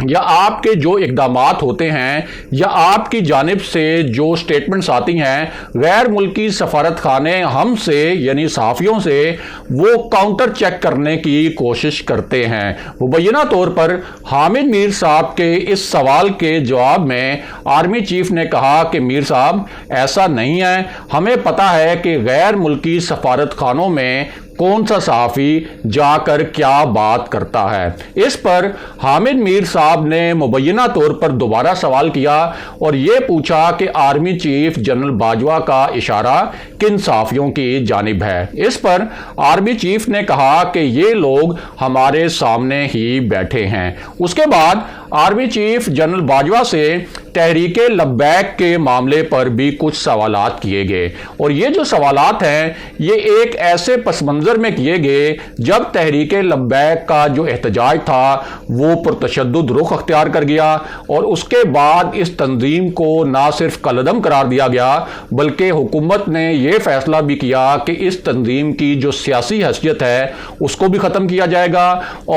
یا آپ کے جو اقدامات ہوتے ہیں یا آپ کی جانب سے جو سٹیٹمنٹس آتی ہیں غیر ملکی سفارت خانے ہم سے یعنی صحافیوں سے وہ کاؤنٹر چیک کرنے کی کوشش کرتے ہیں۔ مبینہ طور پر حامد میر صاحب کے اس سوال کے جواب میں آرمی چیف نے کہا کہ میر صاحب ایسا نہیں ہے، ہمیں پتہ ہے کہ غیر ملکی سفارت خانوں میں کون سا صحافی جا کر کیا بات کرتا ہے۔ اس پر حامد میر صاحب نے مبینہ طور پر دوبارہ سوال کیا اور یہ پوچھا کہ آرمی چیف جنرل باجوہ کا اشارہ کن صحافیوں کی جانب ہے۔ اس پر آرمی چیف نے کہا کہ یہ لوگ ہمارے سامنے ہی بیٹھے ہیں۔ اس کے بعد آرمی چیف جنرل باجوہ سے تحریک لبیک کے معاملے پر بھی کچھ سوالات کیے گئے، اور یہ جو سوالات ہیں یہ ایک ایسے پس منظر میں کیے گئے جب تحریک لبیک کا جو احتجاج تھا وہ پرتشدد رخ اختیار کر گیا، اور اس کے بعد اس تنظیم کو نہ صرف کالعدم قرار دیا گیا بلکہ حکومت نے یہ فیصلہ بھی کیا کہ اس تنظیم کی جو سیاسی حیثیت ہے اس کو بھی ختم کیا جائے گا،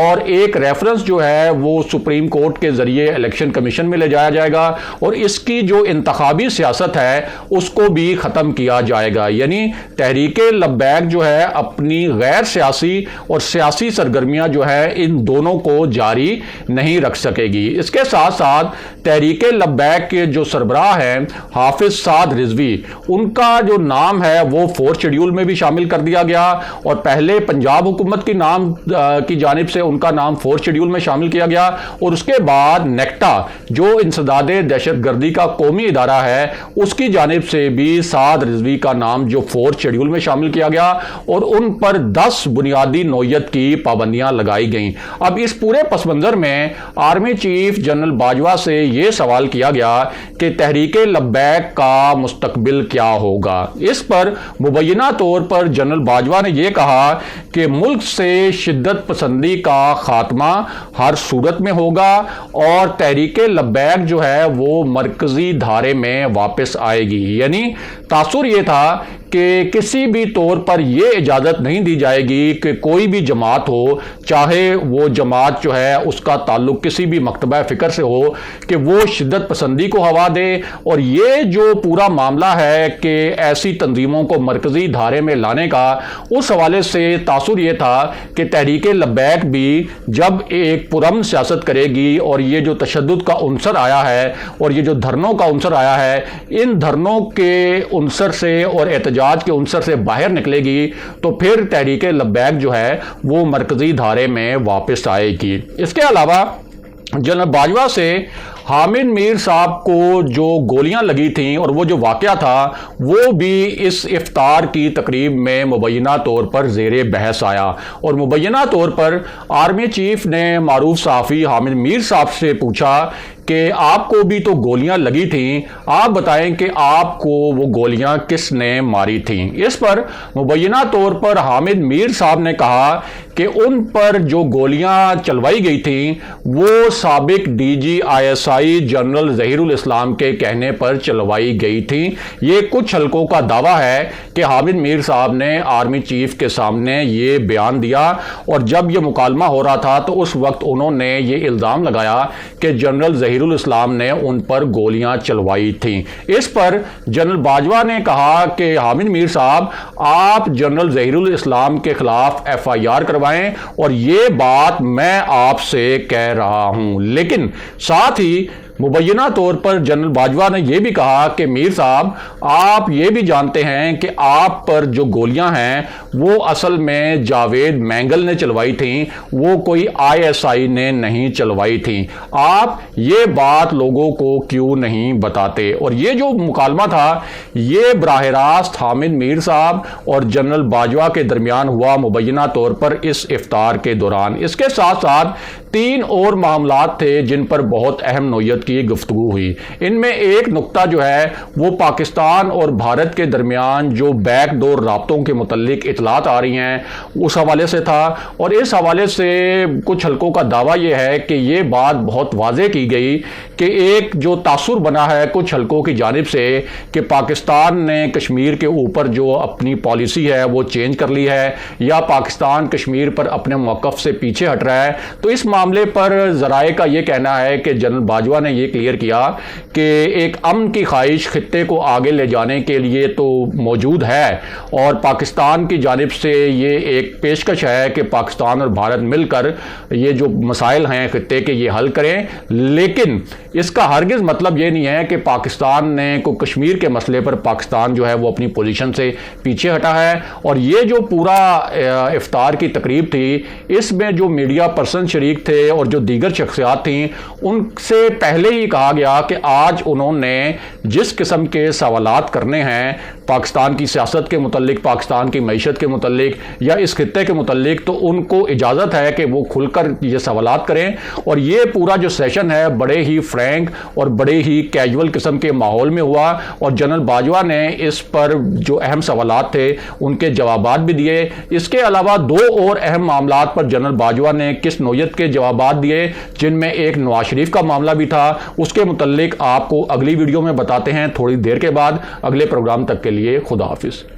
اور ایک ریفرنس جو ہے وہ سپریم کورٹ کے ذریعے الیکشن کمیشن میں لے جایا جائے گا، اور اس کی جو انتخابی سیاست ہے اس کو بھی ختم کیا جائے گا۔ یعنی تحریک لبیک جو ہے اپنی غیر سیاسی اور سیاسی سرگرمیاں جو ہے ان دونوں کو جاری نہیں رکھ سکے گی۔ اس کے ساتھ ساتھ تحریک لبیک کے جو سربراہ ہیں حافظ سعد رضوی، ان کا جو نام ہے وہ 4 شیڈول میں بھی شامل کر دیا گیا، اور پہلے پنجاب حکومت کی نام کی جانب سے ان کا نام 4 شیڈول میں شامل کیا گیا، اور اس کے بعد نیکٹا جو انسداد دہشت گردی کا قومی ادارہ ہے اس کی جانب سے بھی سعد رضوی کا نام جو 4 شیڈول میں شامل کیا گیا، اور ان پر 10 بنیادی نوعیت کی پابندیاں لگائی گئیں۔ اب اس پورے پس منظر میں آرمی چیف جنرل باجوہ سے یہ سوال کیا گیا کہ تحریک لبیک کا مستقبل کیا ہوگا۔ اس پر مبینہ طور پر جنرل باجوہ نے یہ کہا کہ ملک سے شدت پسندی کا خاتمہ ہر صورت میں ہوگا، اور تحریک لبیک جو ہے وہ مرکزی دھارے میں واپس آئے گی۔ یعنی تاثر یہ تھا کہ کسی بھی طور پر یہ اجازت نہیں دی جائے گی کہ کوئی بھی جماعت ہو، چاہے وہ جماعت جو ہے اس کا تعلق کسی بھی مکتبہ فکر سے ہو، کہ وہ شدت پسندی کو ہوا دے، اور یہ جو پورا معاملہ ہے کہ ایسی تنظیموں کو مرکزی دھارے میں لانے کا، اس حوالے سے تاثر یہ تھا کہ تحریک لبیک بھی جب ایک پرامن سیاست کرے گی اور یہ جو تشدد کا عنصر آیا ہے اور یہ جو دھرنوں کا عنصر آیا ہے، ان دھرنوں کے عنصر سے اور احتجاج کے عنصر سے باہر نکلے گی، تو پھر تحریک لبیک جو ہے وہ مرکزی دھارے میں واپس آئے گی۔ اس کے علاوہ جنرل باجوہ سے حامد میر صاحب کو جو گولیاں لگی تھیں اور وہ جو واقعہ تھا وہ بھی اس افطار کی تقریب میں مبینہ طور پر زیر بحث آیا، اور مبینہ طور پر آرمی چیف نے معروف صحافی حامد میر صاحب سے پوچھا کہ آپ کو بھی تو گولیاں لگی تھیں، آپ بتائیں کہ آپ کو وہ گولیاں کس نے ماری تھیں۔ اس پر مبینہ طور پر حامد میر صاحب نے کہا کہ ان پر جو گولیاں چلوائی گئی تھیں وہ سابق D G ISI general Zaheer ul Islam کے کہنے پر چلوائی گئی تھیں۔ یہ کچھ حلقوں کا دعویٰ ہے کہ حامد میر صاحب نے آرمی چیف کے سامنے یہ بیان دیا، اور جب یہ مکالمہ ہو رہا تھا تو اس وقت انہوں نے یہ الزام لگایا کہ جنرل ظہیر الاسلام نے ان پر گولیاں چلوائی تھیں۔ اس پر جنرل باجوہ نے کہا کہ حامد میر صاحب آپ جنرل ظہیر الاسلام کے خلاف FIR کروائیں، اور یہ بات میں آپ سے کہہ رہا ہوں، لیکن ساتھ ہی مبینہ طور پر جنرل باجوہ نے یہ بھی کہا کہ میر صاحب آپ یہ بھی جانتے ہیں کہ آپ پر جو گولیاں ہیں وہ اصل میں جاوید مینگل نے چلوائی تھیں، وہ کوئی ISI نے نہیں چلوائی تھیں، آپ یہ بات لوگوں کو کیوں نہیں بتاتے؟ اور یہ جو مکالمہ تھا یہ براہ راست حامد میر صاحب اور جنرل باجوہ کے درمیان ہوا مبینہ طور پر اس افطار کے دوران۔ اس کے ساتھ ساتھ 3 اور معاملات تھے جن پر بہت اہم نوعیت کی گفتگو ہوئی۔ ان میں ایک نقطہ جو ہے وہ پاکستان اور بھارت کے درمیان جو بیک ڈور رابطوں کے متعلق اطلاعات آ رہی ہیں اس حوالے سے تھا، اور اس حوالے سے کچھ حلقوں کا دعویٰ یہ ہے کہ یہ بات بہت واضح کی گئی کہ ایک جو تاثر بنا ہے کچھ حلقوں کی جانب سے کہ پاکستان نے کشمیر کے اوپر جو اپنی پالیسی ہے وہ چینج کر لی ہے، یا پاکستان کشمیر پر اپنے موقف سے پیچھے ہٹ رہا ہے، تو اس معاملے پر ذرائع کا یہ کہنا ہے کہ جنرل باجوہ نے یہ کلیئر کیا کہ ایک امن کی خواہش خطے کو آگے لے جانے کے لیے تو موجود ہے اور پاکستان کی جانب سے یہ ایک پیشکش ہے کہ پاکستان اور بھارت مل کر یہ جو مسائل ہیں خطے کے یہ حل کریں، لیکن اس کا ہرگز مطلب یہ نہیں ہے کہ پاکستان نے کو کشمیر کے مسئلے پر پاکستان جو ہے وہ اپنی پوزیشن سے پیچھے ہٹا ہے۔ اور یہ جو پورا افطار کی تقریب تھی، اس میں جو میڈیا پرسن شریک تھے اور جو دیگر شخصیات تھیں، ان سے پہلے ہی کہا گیا کہ آج انہوں نے جس قسم کے سوالات کرنے ہیں پاکستان کی سیاست کے متعلق، پاکستان کی معیشت کے متعلق یا اس خطے کے متعلق، تو ان کو اجازت ہے کہ وہ کھل کر یہ سوالات کریں۔ اور یہ پورا جو سیشن ہے بڑے ہی فرینک اور بڑے ہی کیجول قسم کے ماحول میں ہوا، اور جنرل باجوہ نے اس پر جو اہم سوالات تھے ان کے جوابات بھی دیے۔ اس کے علاوہ دو اور اہم معاملات پر جنرل باجوہ نے کس نوعیت کے جوابات دیے، جن میں ایک نواز شریف کا معاملہ بھی تھا۔ اس کے متعلق آپ کو اگلی ویڈیو میں بتاتے ہیں تھوڑی دیر کے بعد۔ اگلے پروگرام تک کے لیے خدا حافظ۔